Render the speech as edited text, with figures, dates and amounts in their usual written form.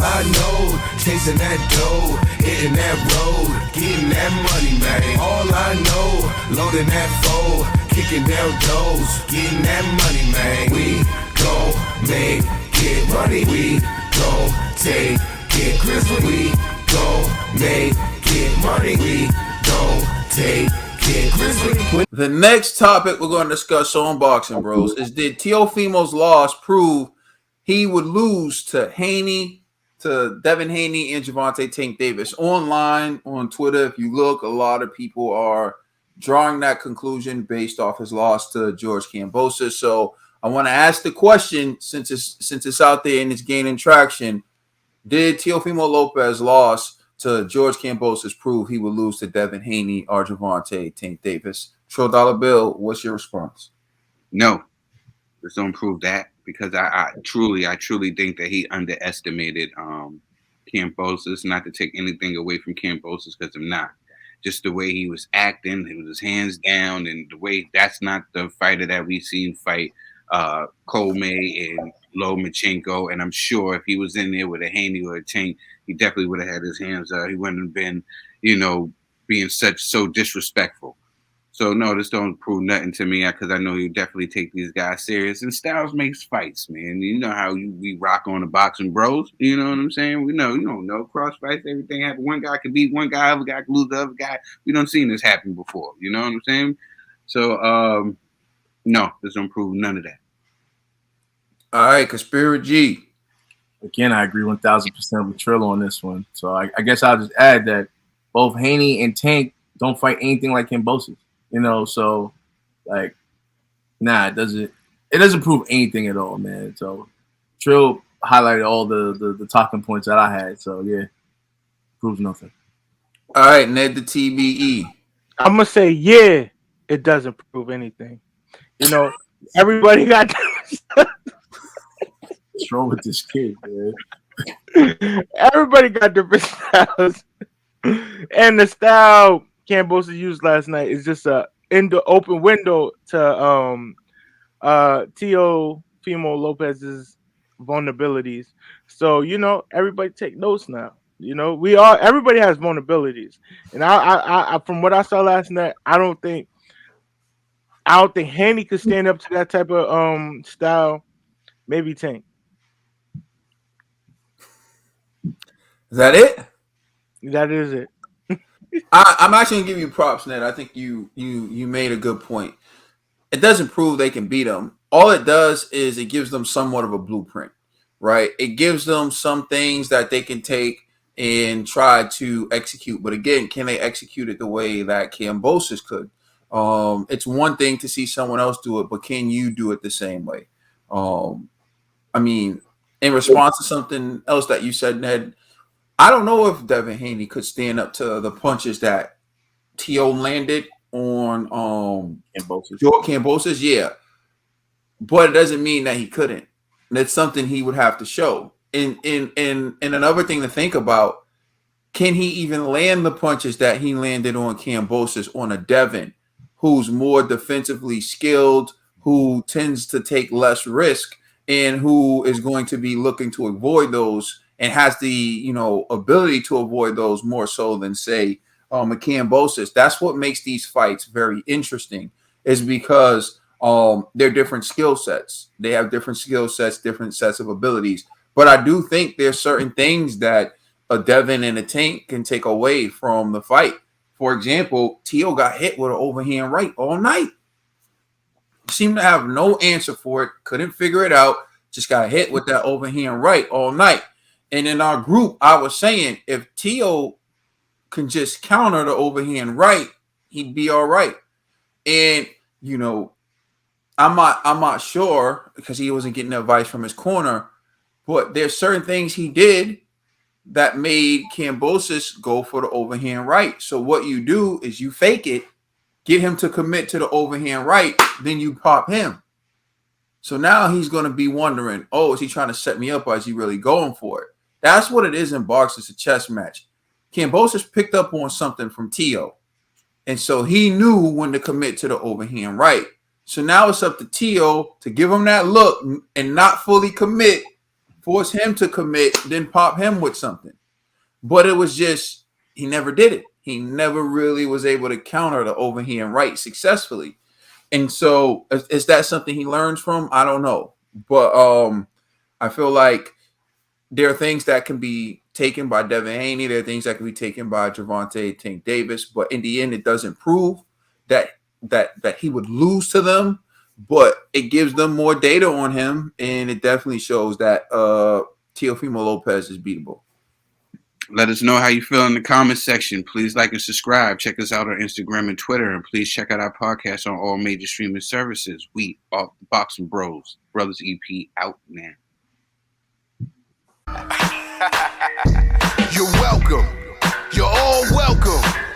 I know, chasing that dough, hitting that road, getting that money, man. All I know, loading that foe, kicking down doors, getting that money, man. We gon' make it money. We gon' take it Grizzly. We gon' make it money. We gon' take it Grizzly. The next topic we're going to discuss on Boxing Bros is, did Teofimo's loss prove he would lose to Haney, to Devin Haney and Gervonta Tank Davis? Online, on Twitter, if you look, a lot of people are drawing that conclusion based off his loss to George Kambosos. So I want to ask the question, since it's out there and it's gaining traction, did Teofimo Lopez loss to George Kambosos prove he would lose to Devin Haney or Gervonta Tank Davis? Trill Dollar Bill, what's your response? No, just don't prove that, because I truly think that he underestimated Kambosos. Not to take anything away from Kambosos, because I'm not. Just the way he was acting, with his hands down, and the way, that's not the fighter that we've seen fight Colmay and Lomachenko. And I'm sure if he was in there with a Haney or a Tank, he definitely would have had his hands up. He wouldn't have been, being so disrespectful. So no, this don't prove nothing to me, because I know you definitely take these guys serious. And Styles makes fights, man. You know how we rock on the Boxing Bros. You know what I'm saying? We know, cross fights, everything happen. One guy can beat one guy, other guy can lose the other guy. We don't seen this happen before. You know what I'm saying? So no, this don't prove none of that. All right, Conspiracy G. Again, I agree 1,000% with Trill on this one. So I guess I'll just add that both Haney and Tank don't fight anything like Kambosos. So like, nah, it doesn't prove anything at all, man. So Trill highlighted all the talking points that I had. So yeah, proves nothing. All right, Ned the TBE. I'm gonna say, yeah, it doesn't prove anything. Everybody got What's wrong with this kid, man? everybody got different styles, and the style Kambosos used last night is just in the open window to Teofimo Lopez's vulnerabilities. So everybody take notes now. Everybody has vulnerabilities, and I from what I saw last night, I don't think Haney could stand up to that type of style. Maybe Tank. Is that it? That is it. I'm actually gonna give you props, Ned. I think you made a good point. It doesn't prove they can beat them. All it does is it gives them somewhat of a blueprint, right? It gives them some things that they can take and try to execute. But again, can they execute it the way that Kambosos could? It's one thing to see someone else do it, but can you do it the same way? I mean, in response to something else that you said, Ned, I don't know if Devin Haney could stand up to the punches that T.O. landed on Kambosos. Yeah. But it doesn't mean that he couldn't. That's something he would have to show. And another thing to think about, can he even land the punches that he landed on Kambosos on a Devin who's more defensively skilled, who tends to take less risk, and who is going to be looking to avoid those and has the ability to avoid those more so than, say, Kambosos. That's what makes these fights very interesting, is because they're different skill sets. They have different skill sets, different sets of abilities. But I do think there's certain things that a Devin and a Tank can take away from the fight. For example, T.O. got hit with an overhand right all night. Seemed to have no answer for it. Couldn't figure it out. Just got hit with that overhand right all night. And in our group, I was saying, if T.O. can just counter the overhand right, he'd be all right. And, I'm not sure, because he wasn't getting advice from his corner, but there's certain things he did that made Kambosos go for the overhand right. So what you do is you fake it, get him to commit to the overhand right, then you pop him. So now he's going to be wondering, is he trying to set me up, or is he really going for it? That's what it is in boxing. It's a chess match. Kambosos picked up on something from T.O., and so he knew when to commit to the overhand right. So now it's up to T.O. to give him that look and not fully commit, force him to commit, then pop him with something. But it was just, he never did it. He never really was able to counter the overhand right successfully. And so is that something he learns from? I don't know. But I feel like there are things that can be taken by Devin Haney. There are things that can be taken by Gervonta Tank Davis. But in the end, it doesn't prove that he would lose to them. But it gives them more data on him. And it definitely shows that Teofimo Lopez is beatable. Let us know how you feel in the comments section. Please like and subscribe. Check us out on Instagram and Twitter. And please check out our podcast on all major streaming services. We are Boxing Bros. Brothers EP out now. You're welcome. You're all welcome.